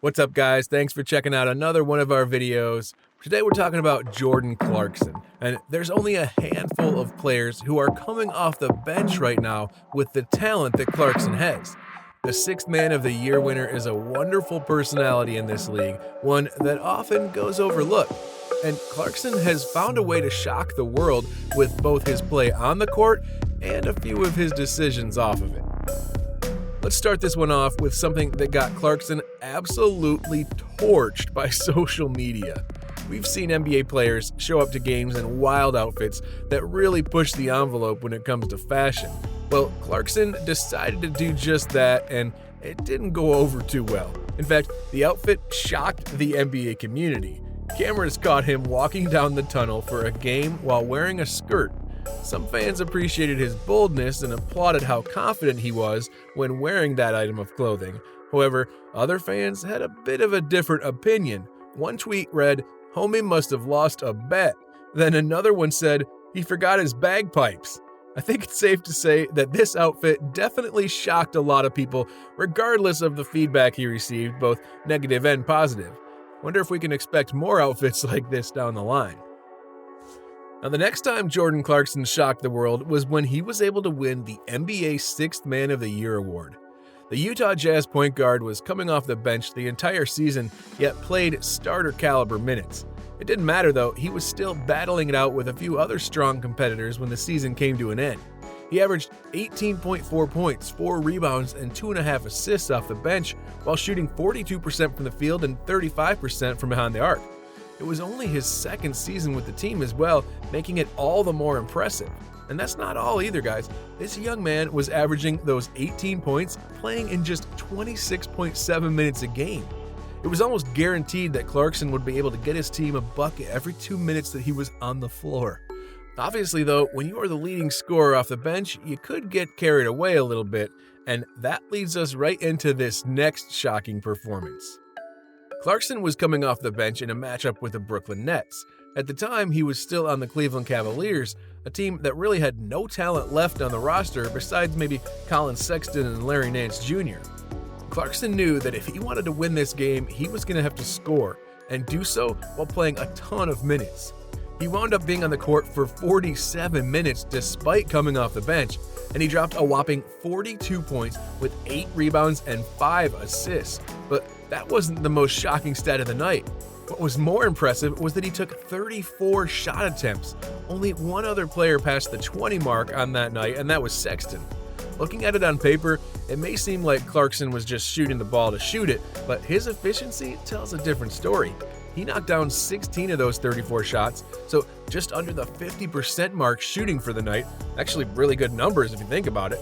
What's up, guys? Thanks for checking out another one of our videos. Today we're talking about Jordan Clarkson, and there's only a handful of players who are coming off the bench right now with the talent that Clarkson has. The Sixth Man of the Year winner is a wonderful personality in this league, one that often goes overlooked. And Clarkson has found a way to shock the world with both his play on the court and a few of his decisions off of it. Let's start this one off with something that got Clarkson absolutely torched by social media. We've seen NBA players show up to games in wild outfits that really push the envelope when it comes to fashion. Well, Clarkson decided to do just that, and it didn't go over too well. In fact, the outfit shocked the NBA community. Cameras caught him walking down the tunnel for a game while wearing a skirt. Some fans appreciated his boldness and applauded how confident he was when wearing that item of clothing. However, other fans had a bit of a different opinion. One tweet read, "Homie must have lost a bet." Then another one said, "He forgot his bagpipes." I think it's safe to say that this outfit definitely shocked a lot of people, regardless of the feedback he received, both negative and positive. Wonder if we can expect more outfits like this down the line. Now, the next time Jordan Clarkson shocked the world was when he was able to win the NBA Sixth Man of the Year award. The Utah Jazz point guard was coming off the bench the entire season, yet played starter-caliber minutes. It didn't matter though, he was still battling it out with a few other strong competitors when the season came to an end. He averaged 18.4 points, 4 rebounds, and 2.5 assists off the bench, while shooting 42% from the field and 35% from behind the arc. It was only his second season with the team as well, making it all the more impressive. And that's not all either, guys. This young man was averaging those 18 points, playing in just 26.7 minutes a game. It was almost guaranteed that Clarkson would be able to get his team a bucket every 2 minutes that he was on the floor. Obviously, though, when you are the leading scorer off the bench, you could get carried away a little bit, and that leads us right into this next shocking performance. Clarkson was coming off the bench in a matchup with the Brooklyn Nets. At the time, he was still on the Cleveland Cavaliers, a team that really had no talent left on the roster besides maybe Colin Sexton and Larry Nance Jr. Clarkson knew that if he wanted to win this game, he was going to have to score, and do so while playing a ton of minutes. He wound up being on the court for 47 minutes despite coming off the bench, and he dropped a whopping 42 points with 8 rebounds and 5 assists. But that wasn't the most shocking stat of the night. What was more impressive was that he took 34 shot attempts. Only one other player passed the 20 mark on that night, and that was Sexton. Looking at it on paper, it may seem like Clarkson was just shooting the ball to shoot it, but his efficiency tells a different story. He knocked down 16 of those 34 shots, so just under the 50% mark shooting for the night. Actually, really good numbers if you think about it.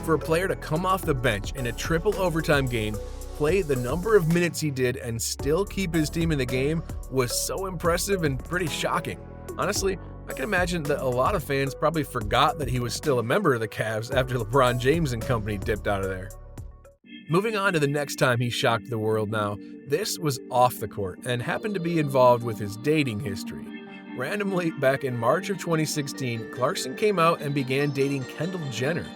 For a player to come off the bench in a triple overtime game, play the number of minutes he did, and still keep his team in the game was so impressive and pretty shocking. Honestly, I can imagine that a lot of fans probably forgot that he was still a member of the Cavs after LeBron James and company dipped out of there. Moving on to the next time he shocked the world now, this was off the court and happened to be involved with his dating history. Randomly, back in March of 2016, Clarkson came out and began dating Kendall Jenner.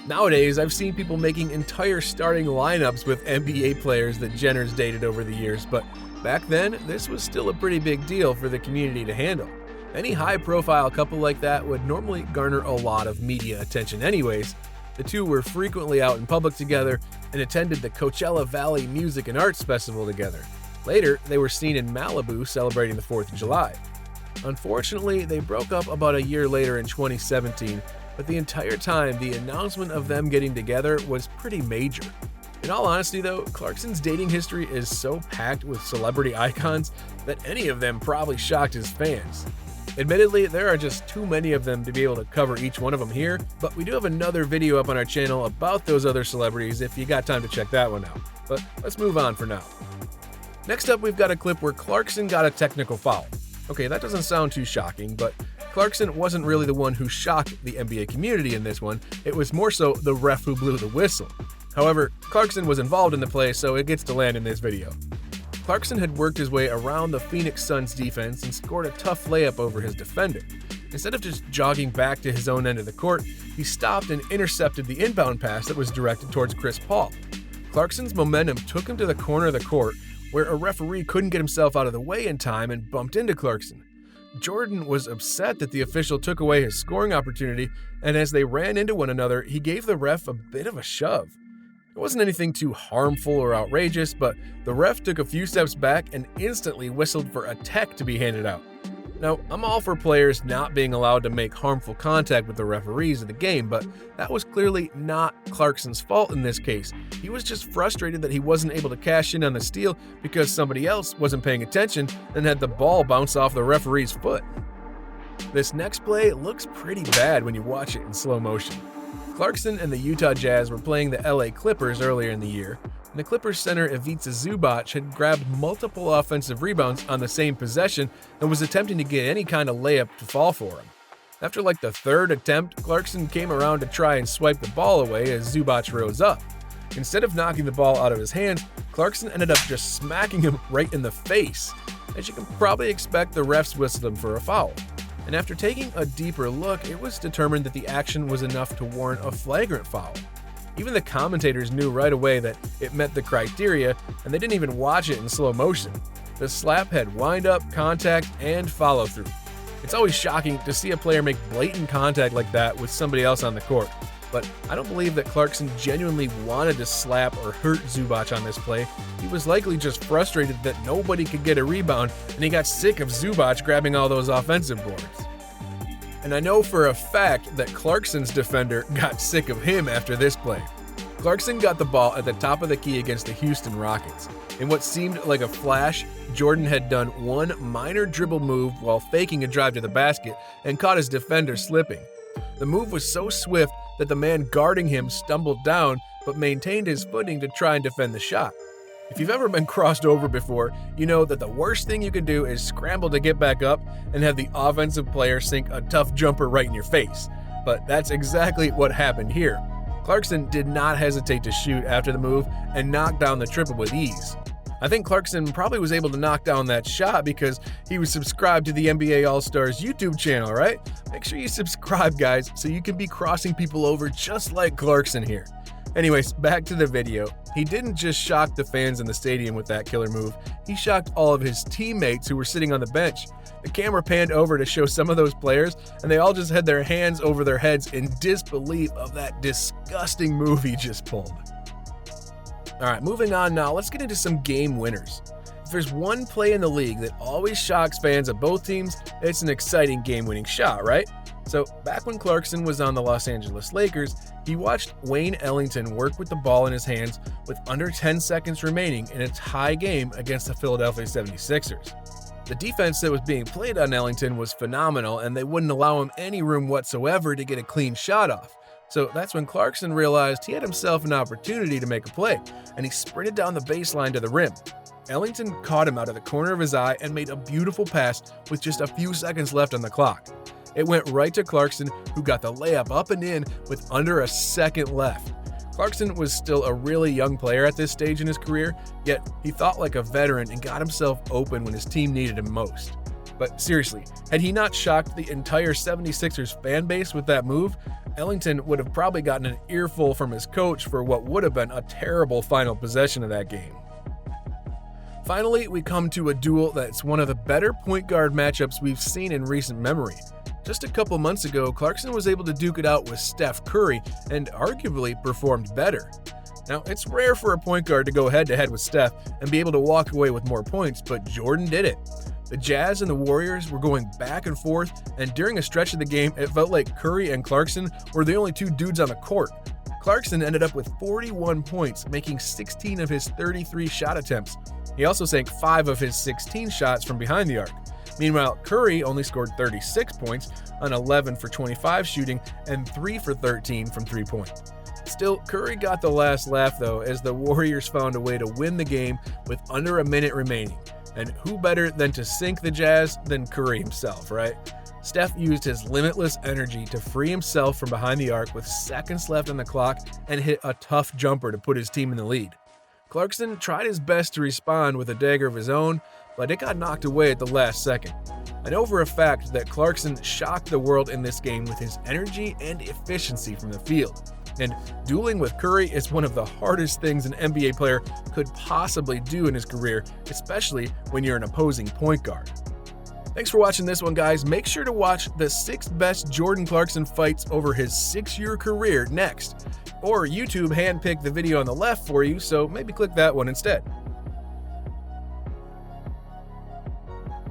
Nowadays, I've seen people making entire starting lineups with NBA players that Jenner's dated over the years, but back then, this was still a pretty big deal for the community to handle. Any high-profile couple like that would normally garner a lot of media attention anyways. The two were frequently out in public together and attended the Coachella Valley Music and Arts Festival together. Later, they were seen in Malibu celebrating the 4th of July. Unfortunately, they broke up about a year later in 2017, but the entire time, the announcement of them getting together was pretty major. In all honesty though, Clarkson's dating history is so packed with celebrity icons that any of them probably shocked his fans. Admittedly, there are just too many of them to be able to cover each one of them here, but we do have another video up on our channel about those other celebrities if you got time to check that one out. But let's move on for now. Next up, we've got a clip where Clarkson got a technical foul. Okay, that doesn't sound too shocking, but Clarkson wasn't really the one who shocked the NBA community in this one. It was more so the ref who blew the whistle. However, Clarkson was involved in the play, so it gets to land in this video. Clarkson had worked his way around the Phoenix Suns defense and scored a tough layup over his defender. Instead of just jogging back to his own end of the court, he stopped and intercepted the inbound pass that was directed towards Chris Paul. Clarkson's momentum took him to the corner of the court, where a referee couldn't get himself out of the way in time and bumped into Clarkson. Jordan was upset that the official took away his scoring opportunity, and as they ran into one another, he gave the ref a bit of a shove. It wasn't anything too harmful or outrageous, but the ref took a few steps back and instantly whistled for a tech to be handed out. Now, I'm all for players not being allowed to make harmful contact with the referees of the game, but that was clearly not Clarkson's fault in this case. He was just frustrated that he wasn't able to cash in on the steal because somebody else wasn't paying attention and had the ball bounce off the referee's foot. This next play looks pretty bad when you watch it in slow motion. Clarkson and the Utah Jazz were playing the LA Clippers earlier in the year, and the Clippers center Ivica Zubac had grabbed multiple offensive rebounds on the same possession and was attempting to get any kind of layup to fall for him. After like the third attempt, Clarkson came around to try and swipe the ball away as Zubac rose up. Instead of knocking the ball out of his hands, Clarkson ended up just smacking him right in the face. As you can probably expect, the refs whistled him for a foul. And after taking a deeper look, it was determined that the action was enough to warrant a flagrant foul. Even the commentators knew right away that it met the criteria, and they didn't even watch it in slow motion. The slap had wind-up, contact, and follow-through. It's always shocking to see a player make blatant contact like that with somebody else on the court, but I don't believe that Clarkson genuinely wanted to slap or hurt Zubac on this play. He was likely just frustrated that nobody could get a rebound, and he got sick of Zubac grabbing all those offensive boards. And I know for a fact that Clarkson's defender got sick of him after this play. Clarkson got the ball at the top of the key against the Houston Rockets. In what seemed like a flash, Jordan had done one minor dribble move while faking a drive to the basket and caught his defender slipping. The move was so swift that the man guarding him stumbled down but maintained his footing to try and defend the shot. If you've ever been crossed over before, you know that the worst thing you can do is scramble to get back up and have the offensive player sink a tough jumper right in your face. But that's exactly what happened here. Clarkson did not hesitate to shoot after the move and knocked down the triple with ease. I think Clarkson probably was able to knock down that shot because he was subscribed to the NBA All-Stars YouTube channel, right? Make sure you subscribe, guys, so you can be crossing people over just like Clarkson here. Anyways, back to the video. He didn't just shock the fans in the stadium with that killer move, he shocked all of his teammates who were sitting on the bench. The camera panned over to show some of those players, and they all just had their hands over their heads in disbelief of that disgusting move he just pulled. Alright, moving on now, let's get into some game winners. If there's one play in the league that always shocks fans of both teams, it's an exciting game-winning shot, right? So, back when Clarkson was on the Los Angeles Lakers, he watched Wayne Ellington work with the ball in his hands with under 10 seconds remaining in a tie game against the Philadelphia 76ers. The defense that was being played on Ellington was phenomenal, and they wouldn't allow him any room whatsoever to get a clean shot off. So that's when Clarkson realized he had himself an opportunity to make a play, and he sprinted down the baseline to the rim. Ellington caught him out of the corner of his eye and made a beautiful pass with just a few seconds left on the clock. It went right to Clarkson, who got the layup up and in with under a second left. Clarkson was still a really young player at this stage in his career, yet he thought like a veteran and got himself open when his team needed him most. But seriously, had he not shocked the entire 76ers fan base with that move, Ellington would have probably gotten an earful from his coach for what would have been a terrible final possession of that game. Finally, we come to a duel that's one of the better point guard matchups we've seen in recent memory. Just a couple months ago, Clarkson was able to duke it out with Steph Curry and arguably performed better. Now, it's rare for a point guard to go head-to-head with Steph and be able to walk away with more points, but Jordan did it. The Jazz and the Warriors were going back and forth, and during a stretch of the game, it felt like Curry and Clarkson were the only two dudes on the court. Clarkson ended up with 41 points, making 16 of his 33 shot attempts. He also sank 5 of his 16 shots from behind the arc. Meanwhile, Curry only scored 36 points on 11 for 25 shooting and 3 for 13 from 3-point. Still, Curry got the last laugh though, as the Warriors found a way to win the game with under a minute remaining. And who better than to sink the Jazz than Curry himself, right? Steph used his limitless energy to free himself from behind the arc with seconds left on the clock and hit a tough jumper to put his team in the lead. Clarkson tried his best to respond with a dagger of his own, but it got knocked away at the last second. I know for a fact that Clarkson shocked the world in this game with his energy and efficiency from the field. And dueling with Curry is one of the hardest things an NBA player could possibly do in his career, especially when you're an opposing point guard. Thanks for watching this one, guys. Make sure to watch the 6 best Jordan Clarkson fights over his 6-year career next. Or YouTube handpicked the video on the left for you, so maybe click that one instead.